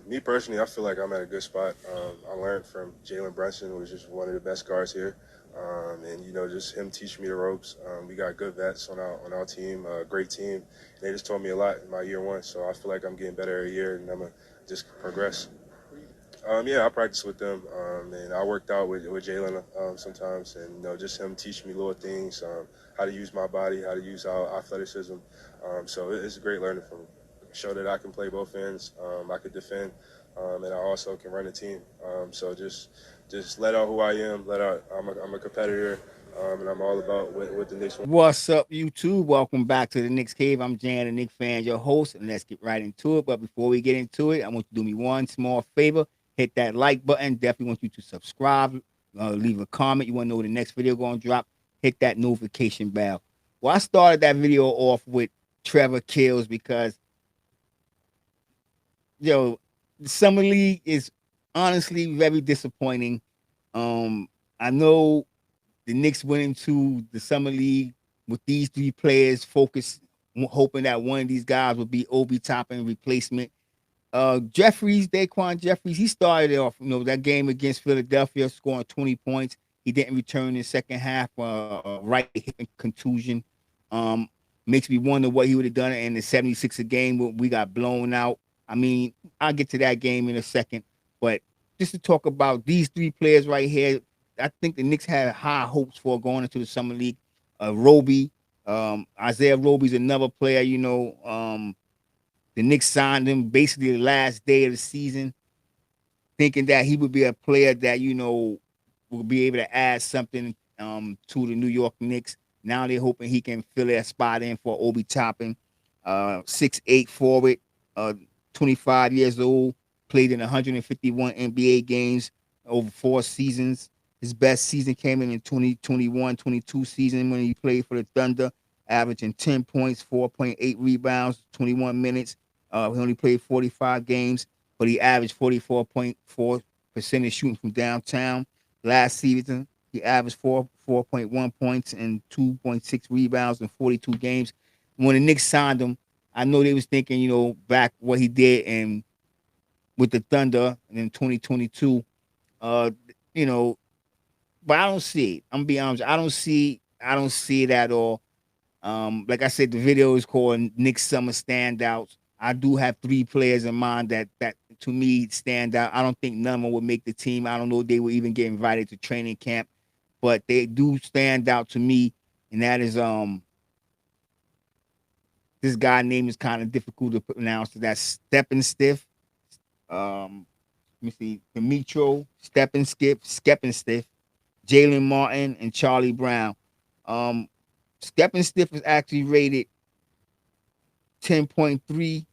Me personally, I feel like I'm at a good spot. I learned from Jalen Brunson, who was just one of the best guards here, and just him teaching me the ropes. We got good vets on our team, great team. They just taught me a lot in my year one, so I feel like I'm getting better every year, and I'm gonna just progress. Yeah, I practice with them, and I worked out with Jalen sometimes, and just him teaching me little things, how to use my body, how to use our athleticism. So it's a great learning for me. Show that I can play both ends, I could defend, and I also can run a team. So just let out who I am. Let out I'm a competitor, and I'm all about what the Knicks want. What's up, YouTube? Welcome back to the Knicks Cave. I'm Jan, the Knicks fan, your host, and let's get right into it. But before we get into it, I want you to do me one small favor: hit that like button. Definitely want you to subscribe, leave a comment. You want to know when the next video going to drop? Hit that notification bell. Well, I started that video off with Trevor Kills because the summer league is honestly very disappointing. I know the Knicks went into the summer league with these three players, focused, hoping that one of these guys would be Obi Toppin replacement. Daquan Jeffries, he started off, that game against Philadelphia, scoring 20 points. He didn't return in the second half, right hip contusion. Um, Makes me wonder what he would have done in the 76 game. We got blown out. I mean, I'll get to that game in a second. But just to talk about these three players right here, I think the Knicks had high hopes for going into the summer league. Roby, Isaiah Roby's another player. The Knicks signed him basically the last day of the season, thinking that he would be a player that will be able to add something to the New York Knicks. Now they're hoping he can fill that spot in for Obi Toppin. 6'8" forward, 25 years old, played in 151 NBA games over 4 seasons. His best season came in 2021-22 season when he played for the Thunder, averaging 10 points, 4.8 rebounds, 21 minutes. He only played 45 games, but he averaged 44.4% shooting from downtown. Last season, he averaged 4.1 points and 2.6 rebounds in 42 games. When the Knicks signed him, I know they was thinking, back what he did and with the Thunder in 2022. Uh, you know, but I don't see it. I'm gonna be honest. I don't see it at all. Like I said, the video is called Knicks Summer Standouts. I do have three players in mind that to me stand out. I don't think none of them would make the team. I don't know if they would even get invited to training camp, but they do stand out to me, and that is this guy name is kind of difficult to pronounce. That's Steppin Stiff. Let me see, Demetro, Steppin Stiff, Jalen Martin, and Charlie Brown. Um, Steppin Stiff is actually rated 10.3,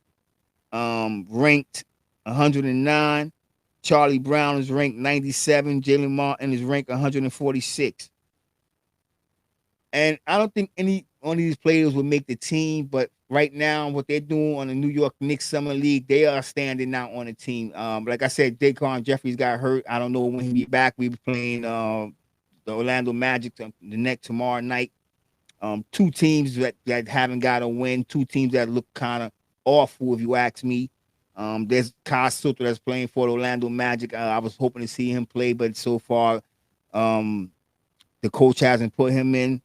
ranked 109. Charlie Brown is ranked 97. Jalen Martin is ranked 146. And I don't think any one of these players will make the team, but right now, what they're doing on the New York Knicks Summer League, they are standing out on the team. Like I said, Daquan Jeffries got hurt. I don't know when he'll be back. We be playing the Orlando Magic the next tomorrow night. Two teams that haven't got a win, two teams that look kind of awful, if you ask me. There's Kai Sutter that's playing for the Orlando Magic. I was hoping to see him play, but so far, um, the coach hasn't put him in,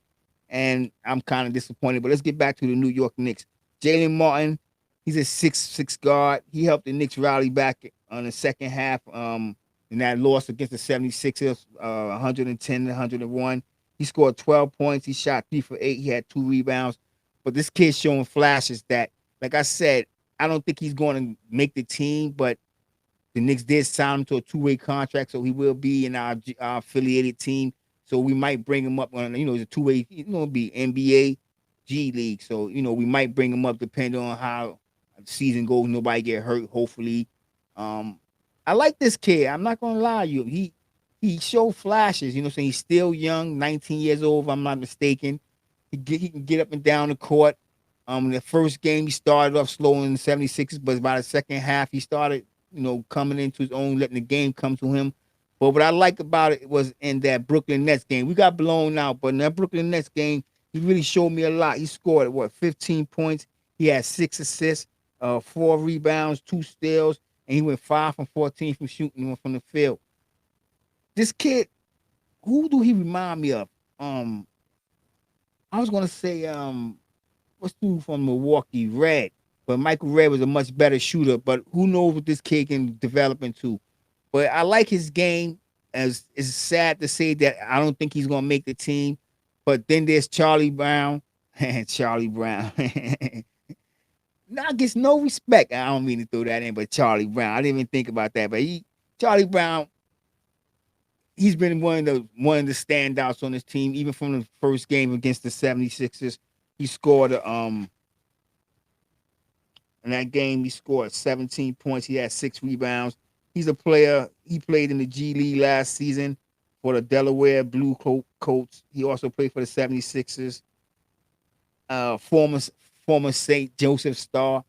and I'm kind of disappointed. But let's get back to the New York Knicks. Jalen Martin, he's a 6'6" guard. He helped the Knicks rally back on the second half in that loss against the 76ers, 110 101. He scored 12 points. He shot 3 for 8. He had 2 rebounds. But this kid's showing flashes that, like I said, I don't think he's going to make the team, but the Knicks did sign him to a two-way contract, so he will be in our affiliated team. So we might bring him up on, it's a two-way, be NBA, G League. So, we might bring him up depending on how the season goes. Nobody get hurt, hopefully. Um, I like this kid. I'm not gonna lie to you. He showed flashes. Saying he's still young, 19 years old, if I'm not mistaken. He can get up and down the court. The first game he started off slow in the 76ers, but by the second half he started, coming into his own, letting the game come to him. But what I like about it was in that Brooklyn Nets game. We got blown out, but in that Brooklyn Nets game, he really showed me a lot. He scored 15 points. He had 6 assists, 4 rebounds, 2 steals, and he went 5 from 14 from shooting from the field. This kid, who do he remind me of? Um, I was gonna say what's the dude from Milwaukee, Red. But Michael Red was a much better shooter. But who knows what this kid can develop into? But I like his game. As it's sad to say that I don't think he's gonna make the team. But then there's Charlie Brown. Charlie Brown. Now gets no respect. I don't mean to throw that in, but Charlie Brown. I didn't even think about that. But Charlie Brown, he's been one of the standouts on this team, even from the first game against the 76ers. He scored in that game, he scored 17 points. He had 6 rebounds. He's a player. He played in the G League last season for the Delaware Blue Coats. He also played for the 76ers. Former St. Joseph star.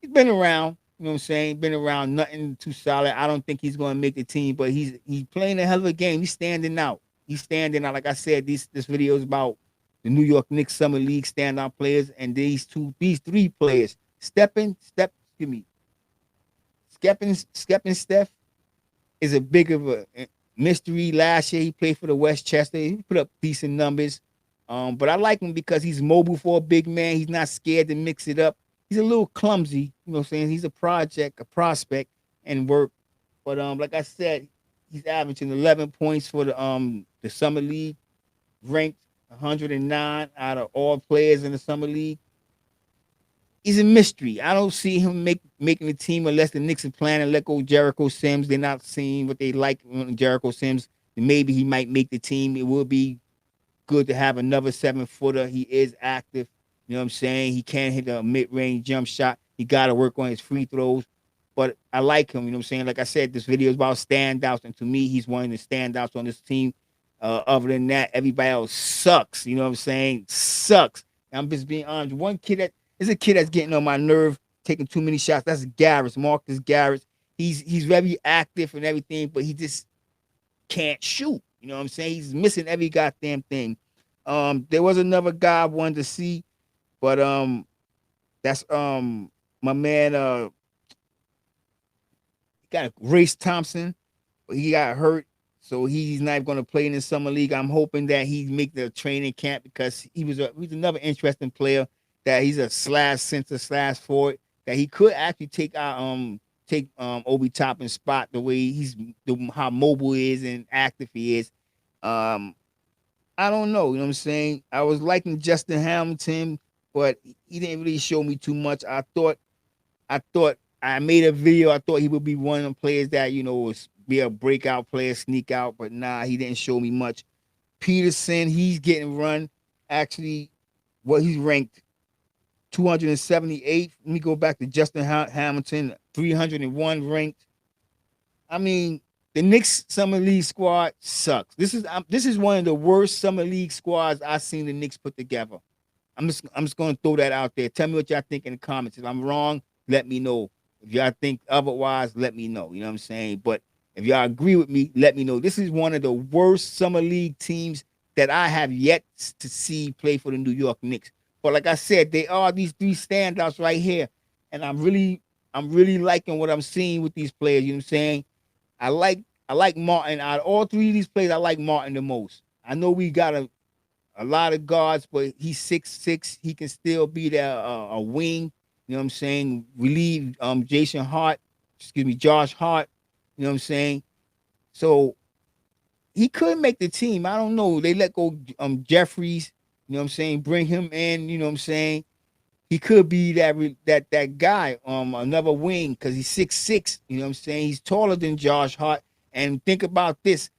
He's been around. You know what I'm saying? Been around. Nothing too solid. I don't think he's going to make the team, but he's playing a hell of a game. He's standing out. He's standing out. Like I said, this video is about the New York Knicks Summer League standout players, and these three players, Steppin Steph is a big of a mystery. Last year he played for the Westchester. He put up decent numbers. But I like him because he's mobile for a big man. He's not scared to mix it up. He's a little clumsy, you know what I'm saying? He's a prospect and work. But like I said, he's averaging 11 points for the Summer League, ranked 109 out of all players in the Summer League. He's a mystery. I don't see him making the team unless the Knicks are planning to let go Jericho Sims. They're not seeing what they like in Jericho Sims. Maybe he might make the team. It will be good to have another 7-footer. He is active. You know what I'm saying? He can hit a mid-range jump shot. He got to work on his free throws. But I like him. You know what I'm saying? Like I said, this video is about standouts. And to me, he's one of the standouts on this team. Other than that, everybody else sucks. You know what I'm saying? Sucks. And I'm just being honest. One kid is a kid that's getting on my nerve, taking too many shots. That's Garris, Marcus Garris. He's very active and everything, but he just can't shoot. You know what I'm saying? He's missing every goddamn thing. There was another guy I wanted to see, but that's my man got Race Thompson, but he got hurt, so he's not going to play in the summer league. I'm hoping that he make the training camp because he's another interesting player. That he's a slash center slash forward that he could actually take Obi Toppin's spot the way how mobile he is and active he is. I don't know. You know what I'm saying? I was liking Justin Hamilton, but he didn't really show me too much. I thought I made a video. I thought he would be one of the players that, was be a breakout player, sneak out, but nah, he didn't show me much. Peterson, he's getting run. Actually, he's ranked 278. Let me go back to Justin Hamilton, 301 ranked. I mean, the Knicks Summer League squad sucks. This is one of the worst Summer League squads I've seen the Knicks put together. I'm just going to throw that out there. Tell me what y'all think in the comments. If I'm wrong, let me know. If y'all think otherwise, let me know. You know what I'm saying? But if y'all agree with me, let me know. This is one of the worst Summer League teams that I have yet to see play for the New York Knicks. But like I said, they are these three standouts right here. And I'm really liking what I'm seeing with these players. You know what I'm saying? I like Martin. Out of all three of these players, I like Martin the most. I know we got a lot of guards, but he's 6'6". He can still be there a wing. You know what I'm saying? Relieve Josh Hart. You know what I'm saying? So he could make the team. I don't know. They let go Jeffries. You know what I'm saying? Bring him in. You know what I'm saying? He could be that guy, another wing, because he's 6'6". You know what I'm saying? He's taller than Josh Hart. And think about this.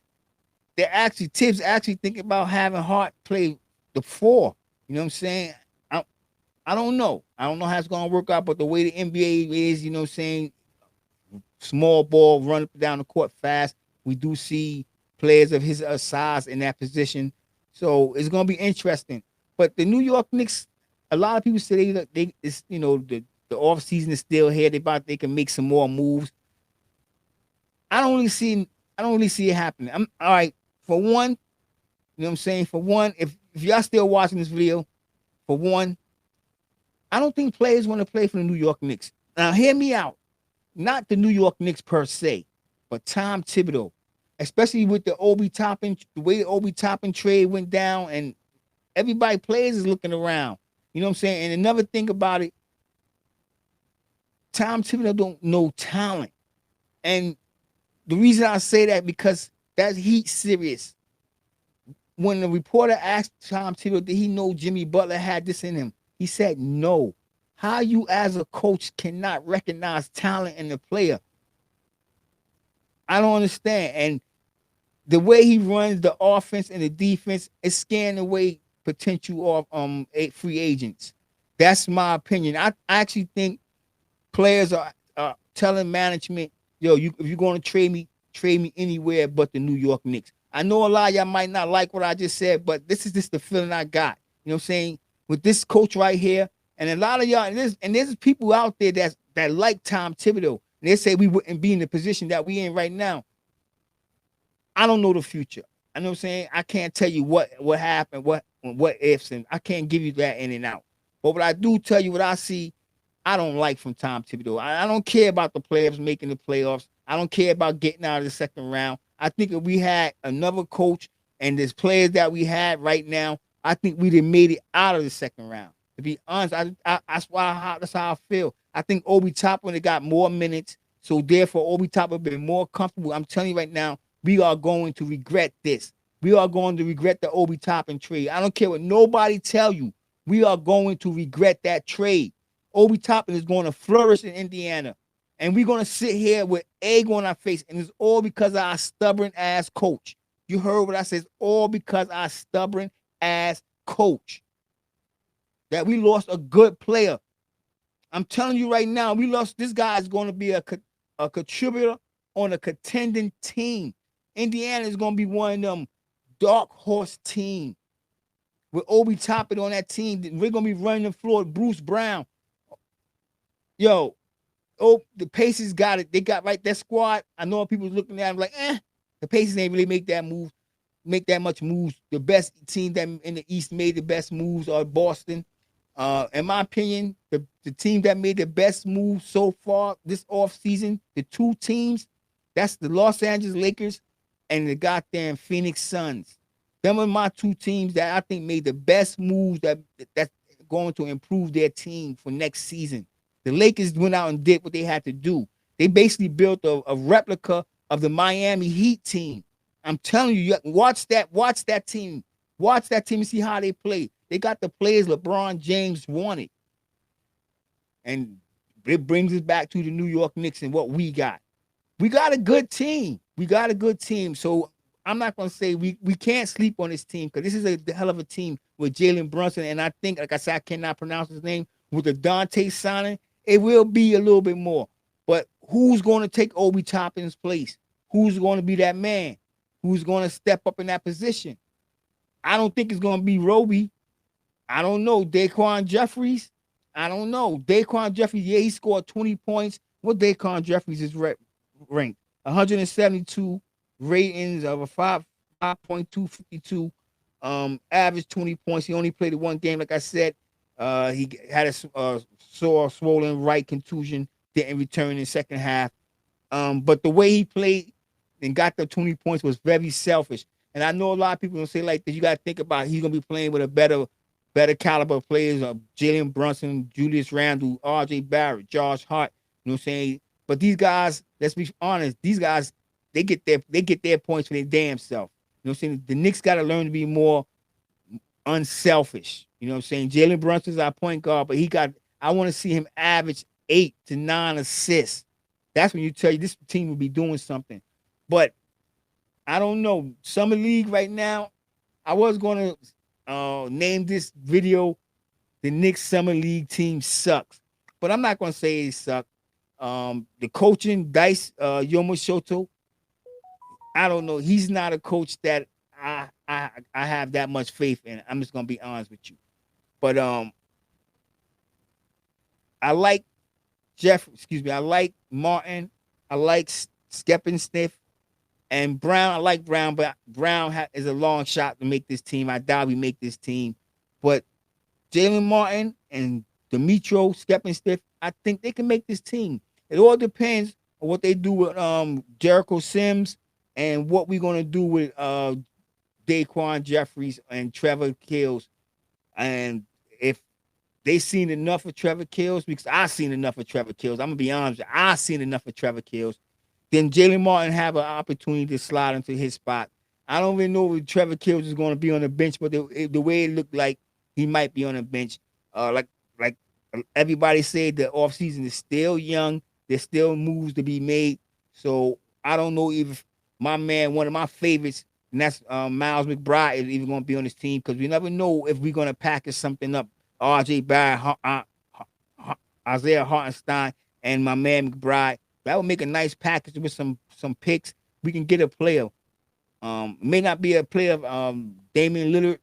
Tibbs actually thinking about having Hart play the 4. You know what I'm saying? I don't know. I don't know how it's gonna work out, but the way the NBA is, you know what I'm saying, small ball, run up and down the court fast. We do see players of his size in that position. So it's gonna be interesting. But the New York Knicks, a lot of people say the off season is still here. They can make some more moves. I don't really see it happening. I'm all right. For one, you know what I'm saying? For one, if y'all still watching this video, for one, I don't think players want to play for the New York Knicks. Now hear me out. not the New York Knicks per se, but Tom Thibodeau, especially with the Obi Toppin, the way the Obi Toppin trade went down, and everybody players is looking around. You know what I'm saying? And another thing about it, Tom Thibodeau don't know talent, and the reason I say that because that Heat series, when the reporter asked Tom Thibodeau, did he know Jimmy Butler had this in him? He said no. How you as a coach cannot recognize talent in the player? I don't understand. And the way he runs the offense and the defense is scaring away potential of free agents. That's my opinion. I actually think players are telling management, yo, if you're going to trade me anywhere but the New York Knicks. I know a lot of y'all might not like what I just said, but this is just the feeling I got. You know what I'm saying? With this coach right here, and a lot of y'all, and there's people out there that like Tom Thibodeau, and they say we wouldn't be in the position that we in right now. I don't know the future. I know what I'm saying. I can't tell you what happened, what ifs, and I can't give you that in and out. But what I do tell you, what I see, I don't like from Tom Thibodeau. I don't care about the players making the playoffs. I don't care about getting out of the second round. I think if we had another coach and there's players that we had right now, I think we'd have made it out of the second round. To be honest, that's how I feel. I think Obi Toppin would have got more minutes, so therefore Obi Toppin would have been more comfortable. I'm telling you right now, we are going to regret this. We are going to regret the Obi Toppin trade. I don't care what nobody tell you. We are going to regret that trade. Obi Toppin is going to flourish in Indiana. And we're going to sit here with egg on our face. And it's all because of our stubborn ass coach. You heard what I said. It's all because our stubborn ass coach. That we lost a good player. I'm telling you right now, we lost. This guy is going to be a contributor on a contending team. Indiana is going to be one of them dark horse team. With Obi Toppin on that team, we're going to be running the floor with Bruce Brown. Yo, the Pacers got it. They got right that squad. I know people looking at them like, the Pacers ain't really make that much moves. The best team that in the East made the best moves are Boston. In my opinion, the team that made the best move so far this offseason, the two teams, that's the Los Angeles Lakers and the goddamn Phoenix Suns. Them are my two teams that I think made the best moves that's going to improve their team for next season. The Lakers went out and did what they had to do. They basically built a replica of the Miami Heat team. I'm telling you, watch that team. Watch that team and see how they play. They got the players LeBron James wanted. And it brings us back to the New York Knicks and what we got. We got a good team. So I'm not going to say we can't sleep on this team because this is a hell of a team with Jalen Brunson. And I think, like I said, I cannot pronounce his name. With the Dante signing, it will be a little bit more. But who's going to take Obi Toppin's place? Who's going to be that man? Who's going to step up in that position? I don't think it's going to be Roby. I don't know. Daquan Jeffries? I don't know. Daquan Jeffries, yeah, he scored 20 points. What Daquan Jeffries is ranked? 172 ratings of a 5.252. Average 20 points. He only played one game, like I said. He had a sore, swollen right contusion, didn't return in the second half. But the way he played and got the 20 points was very selfish. And I know a lot of people will say like this. You got to think about he's gonna be playing with a better caliber of players, Jalen Brunson, Julius Randle, R.J. Barrett, Josh Hart. You know what I'm saying? But these guys, let's be honest, these guys they get their points for their damn self. You know what I'm saying? The Knicks got to learn to be more unselfish. You know what I'm saying? Jalen Brunson's our point guard, but I want to see him average 8 to 9 assists. That's when you tell you this team will be doing something. But I don't know. Summer League right now, I was going to name this video, the Knicks Summer League team sucks. But I'm not going to say it sucks. The coaching, Dice Yomashoto, I don't know. He's not a coach that I have that much faith in. I'm just gonna be honest with you. But I like I like Martin. I like Steppenstiff and Brown. I like Brown, but Brown is a long shot to make this team. I doubt we make this team. But Jalen Martin and Demetro Steppenstiff, I think they can make this team. It all depends on what they do with Jericho Sims and what we're gonna do with Daquan Jeffries and Trevor Kills. And if they seen enough of Trevor Kills, because I seen enough of Trevor Kills. I'm gonna be honest, I seen enough of Trevor Kills. Then Jalen Martin have an opportunity to slide into his spot. I don't even know if Trevor Kills is going to be on the bench, but the way it looked like he might be on the bench. Like everybody said, the offseason is still young. There's still moves to be made. So I don't know if my man, one of my favorites, and that's Miles McBride, is even going to be on this team because we never know if we're going to package something up. R.J. Barrett, Isaiah Hartenstein, and my man McBride. That would make a nice package with some picks. We can get a player. May not be a player of Damian Lillard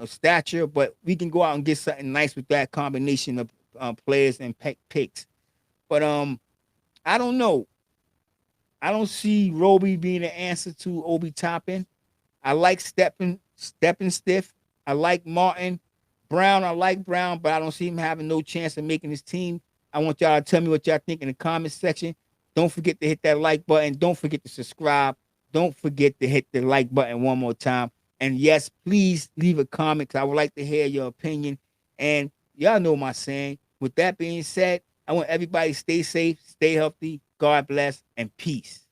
stature, but we can go out and get something nice with that combination of players and picks. But I don't know. I don't see Roby being the answer to Obi Toppin. I like stepping stiff. I like Martin. Brown, I like Brown, but I don't see him having no chance of making his team. I want y'all to tell me what y'all think in the comment section. Don't forget to hit that like button. Don't forget to subscribe. Don't forget to hit the like button one more time. And yes, please leave a comment because I would like to hear your opinion. And y'all know my saying. With that being said, I want everybody to stay safe, stay healthy, God bless, and peace.